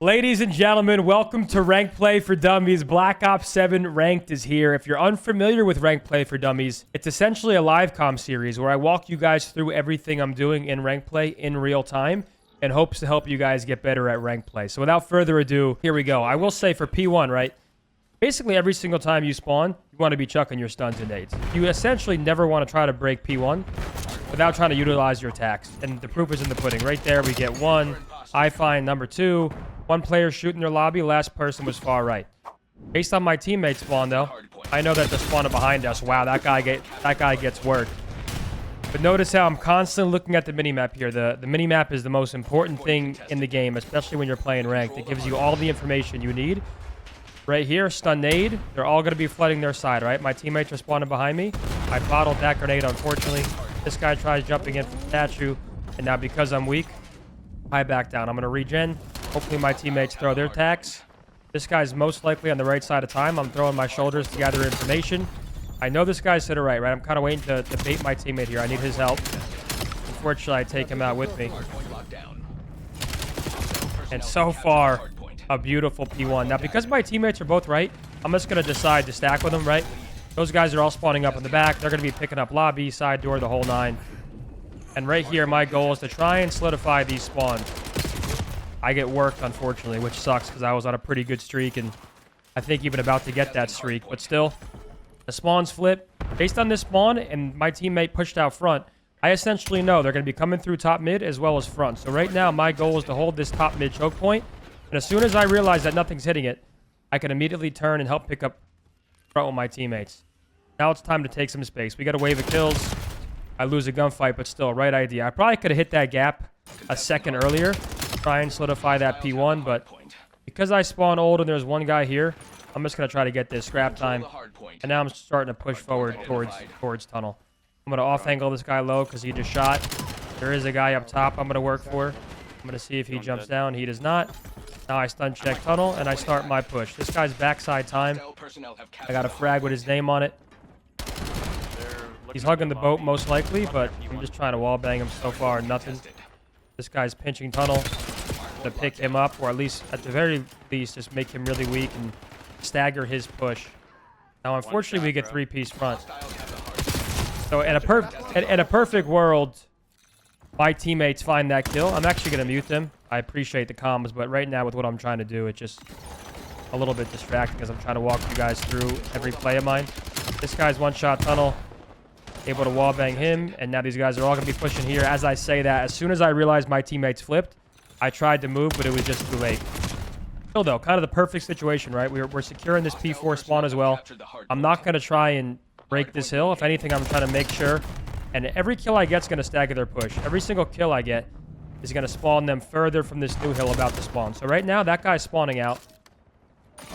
Ladies and gentlemen, welcome to Rank Play for Dummies. Black Ops 7 Ranked is here. If you're unfamiliar with Rank Play for Dummies, it's essentially a live comm series where I walk you guys through everything I'm doing in Rank Play in real time in hopes to help you guys get better at Rank Play. So without further ado, here we go. I will say for P1, right? Basically every single time you spawn, you want to be chucking your stuns and nades. You essentially never want to try to break P1 without trying to utilize your attacks. And the proof is in the pudding. Right there, we get one. I find number two. One player shooting their lobby, last person was far right. Based on my teammates spawn though, I know that the spawner behind us, wow, that guy gets work. But notice how I'm constantly looking at the minimap here. The minimap is the most important thing in the game, especially when you're playing ranked. It gives you all the information you need. Right here, stun nade. They're all going to be flooding their side, right? My teammates are spawning behind me. I bottled that grenade, unfortunately. This guy tries jumping in from the statue, and now because I'm weak, I back down. I'm going to regen. Hopefully my teammates throw their attacks. This guy's most likely on the right side of time. I'm throwing my shoulders to gather information. I know this guy's to the right? I'm kind of waiting to bait my teammate here. I need his help. Unfortunately, I take him out with me. And so far, a beautiful P1. Now, because my teammates are both right, I'm just going to decide to stack with them, right? Those guys are all spawning up in the back. They're going to be picking up lobby, side door, the whole nine. And right here, my goal is to try and solidify these spawns. I get worked, unfortunately, which sucks because I was on a pretty good streak and I think even about to get that streak. But still, the spawns flip. Based on this spawn and my teammate pushed out front, I essentially know they're going to be coming through top mid as well as front. So right now, my goal is to hold this top mid choke point. And as soon as I realize that nothing's hitting it, I can immediately turn and help pick up front with my teammates. Now it's time to take some space. We got a wave of kills. I lose a gunfight, but still, right idea. I probably could have hit that gap a second earlier. Try and solidify that P1, but because I spawn old and there's one guy here, I'm just going to try to get this scrap time. And now I'm starting to push forward towards tunnel. I'm going to off-angle this guy low because he just shot. There is a guy up top I'm going to work for. I'm going to see if he jumps down. He does not. Now I stun check tunnel and I start my push. This guy's backside time. I got a frag with his name on it. He's hugging the boat most likely, but I'm just trying to wallbang him so far. Nothing. This guy's pinching tunnel to pick him up, or at least, at the very least, just make him really weak and stagger his push. Now, unfortunately, we get three-piece front. So, in a perfect world, my teammates find that kill. I'm actually going to mute them. I appreciate the comms, but right now, with what I'm trying to do, it's just a little bit distracting because I'm trying to walk you guys through every play of mine. This guy's one-shot tunnel. Able to wallbang him, and now these guys are all going to be pushing here. As I say that, as soon as I realized my teammates flipped, I tried to move, but it was just too late. Still, though, kind of the perfect situation, right? We're securing this P4 spawn as well. I'm not going to try and break this hill. If anything, I'm trying to make sure. And every kill I get is going to stagger their push. Every single kill I get is going to spawn them further from this new hill about to spawn. So right now, that guy's spawning out.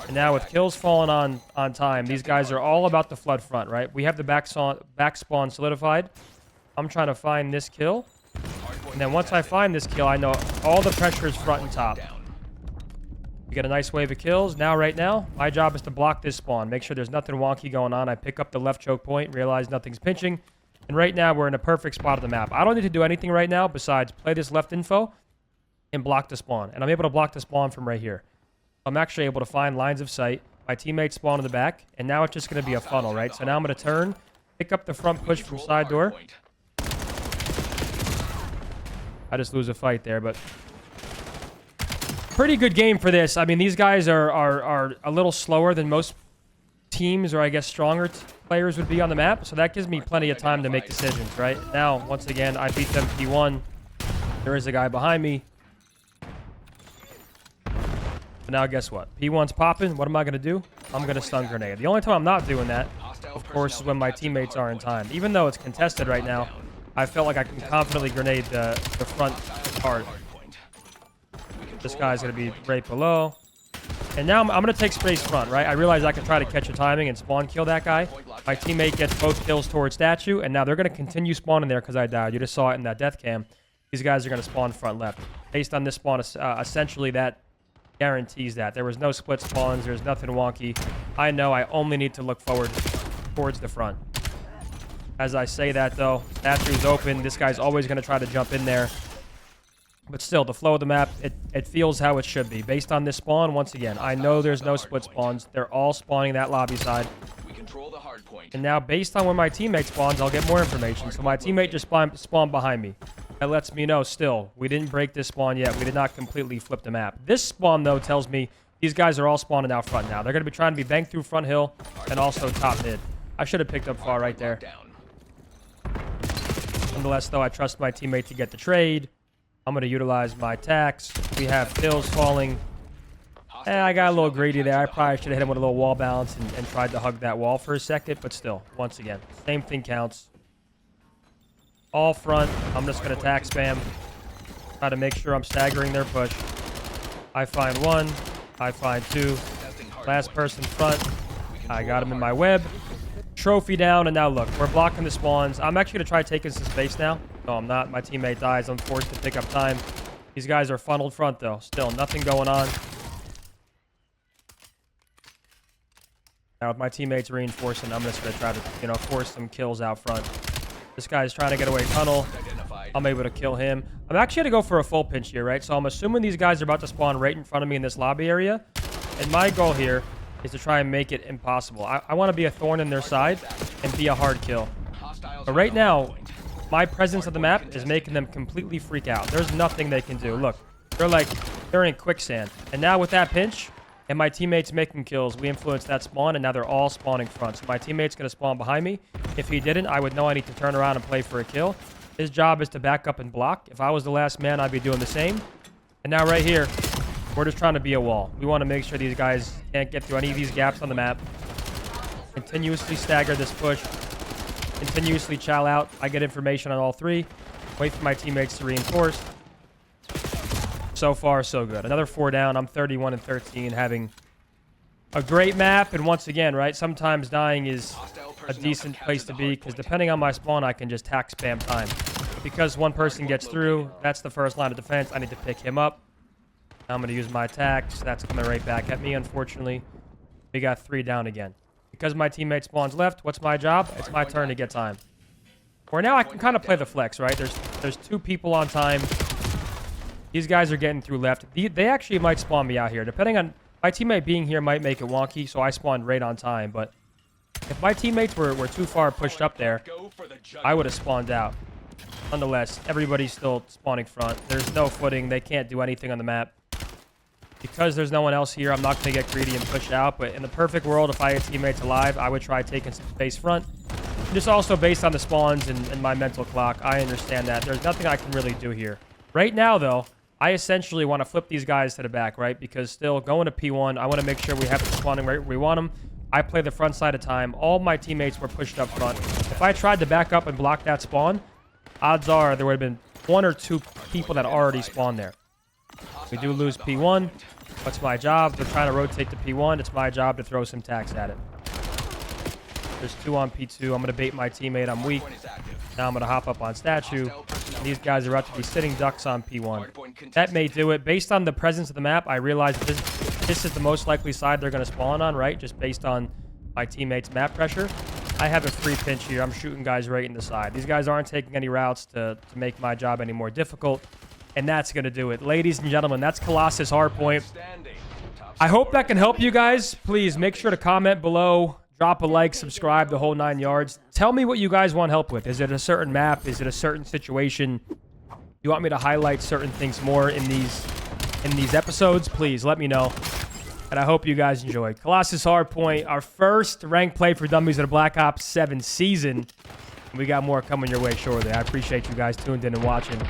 And now with kills falling on time, these guys are all about the flood front, right? We have the back spawn solidified. I'm trying to find this kill. And then once I find this kill, I know all the pressure is front and top. We get a nice wave of kills. Now, right now, my job is to block this spawn. Make sure there's nothing wonky going on. I pick up the left choke point, realize nothing's pinching. And right now, we're in a perfect spot of the map. I don't need to do anything right now besides play this left info and block the spawn. And I'm able to block the spawn from right here. I'm actually able to find lines of sight. My teammates spawn in the back, and now it's just going to be a funnel, right? So now I'm going to turn, pick up the front push from side door. I just lose a fight there, but pretty good game for this. I mean, these guys are a little slower than most teams, or I guess stronger players would be on the map, so that gives me plenty of time to make decisions, right? Now, once again, I beat them P1. There is a guy behind me. But now guess what? P1's popping. What am I going to do? I'm going to stun grenade. The only time I'm not doing that, of course, is when my teammates are in time. Even though it's contested right now, I felt like I can confidently grenade the front part. This guy's going to be right below. And now I'm going to take space front, right? I realize I can try to catch a timing and spawn kill that guy. My teammate gets both kills towards statue, and now they're going to continue spawning there because I died. You just saw it in that death cam. These guys are going to spawn front left. Based on this spawn, essentially that guarantees that. There was no split spawns. There's nothing wonky. I know I only need to look forward towards the front. As I say that, though, statue's open. This guy's always going to try to jump in there. But still, the flow of the map, it feels how it should be. Based on this spawn, once again, I know there's no split spawns. They're all spawning that lobby side. And now, based on where my teammate spawns, I'll get more information. So my teammate just spawned behind me. That lets me know, still, we didn't break this spawn yet. We did not completely flip the map. This spawn, though, tells me these guys are all spawning out front now. They're going to be trying to be banked through front hill and also top mid. I should have picked up far right there. Nonetheless, though, I trust my teammate to get the trade. I'm going to utilize my tax. We have kills falling. I got a little greedy there. I probably should have hit him with a little wall bounce and tried to hug that wall for a second. But still, once again, same thing counts. All front. I'm just going to tax spam. Try to make sure I'm staggering their push. I find one. I find two. Last person front. I got him in my web. Trophy down. And now look, we're blocking the spawns. I'm actually going to try taking some space now. No, I'm not. My teammate dies. I'm forced to pick up time. These guys are funneled front, though. Still, nothing going on. Now, with my teammates reinforcing, I'm just going to try to, force some kills out front. This guy's trying to get away tunnel. I'm able to kill him. I'm actually going to go for a full pinch here, right? So I'm assuming these guys are about to spawn right in front of me in this lobby area. And my goal here is to try and make it impossible. I want to be a thorn in their side and be a hard kill. But right now, my presence of the map is making them completely freak out. There's nothing they can do. Look, they're in quicksand. And now with that pinch and my teammates making kills, we influenced that spawn, and now they're all spawning front. So my teammate's going to spawn behind me. If he didn't, I would know I need to turn around and play for a kill. His job is to back up and block. If I was the last man, I'd be doing the same. And now right here, we're just trying to be a wall. We want to make sure these guys can't get through any of these gaps on the map. Continuously stagger this push. Continuously chow out. I get information on all three. Wait for my teammates to reinforce. So far, so good. Another 4 down. I'm 31 and 13, having a great map. And once again, right, sometimes dying is a decent place to be, because depending on my spawn, I can just tack spam time. Because one person gets through, that's the first line of defense. I need to pick him up. I'm going to use my tax. That's coming right back at me, unfortunately. We got 3 down again. Because my teammate spawns left, what's my job? It's my turn to get time. Where now I can kind of play the flex, right? There's 2 people on time. These guys are getting through left. They actually might spawn me out here. Depending on... My teammate being here might make it wonky, so I spawned right on time. But if my teammates were too far pushed up there, I would have spawned out. Nonetheless, everybody's still spawning front. There's no footing. They can't do anything on the map. Because there's no one else here, I'm not going to get greedy and push out. But in the perfect world, if I had teammates alive, I would try taking some space front. Just also based on the spawns and my mental clock, I understand that. There's nothing I can really do here. Right now, though, I essentially want to flip these guys to the back, right? Because still, going to P1, I want to make sure we have them spawning right where we want them. I play the front side of time. All my teammates were pushed up front. If I tried to back up and block that spawn, odds are there would have been 1 or 2 people that already spawned there. We do lose P1. What's my job? They're trying to rotate to P1. It's my job to throw some tax at it. There's 2 on P2. I'm going to bait my teammate. I'm weak. Now I'm going to hop up on statue. These guys are about to be sitting ducks on P1. That may do it. Based on the presence of the map, I realize this is the most likely side they're going to spawn on, right? Just based on my teammates' map pressure. I have a free pinch here. I'm shooting guys right in the side. These guys aren't taking any routes to make my job any more difficult. And that's going to do it. Ladies and gentlemen, that's Colossus Hardpoint. I hope that can help you guys. Please make sure to comment below. Drop a like, subscribe, the whole 9 yards. Tell me what you guys want help with. Is it a certain map? Is it a certain situation? You want me to highlight certain things more in these episodes? Please let me know. And I hope you guys enjoyed. Colossus Hardpoint, our first ranked play for Dummies in a Black Ops 7 season. We got more coming your way shortly. I appreciate you guys tuned in and watching.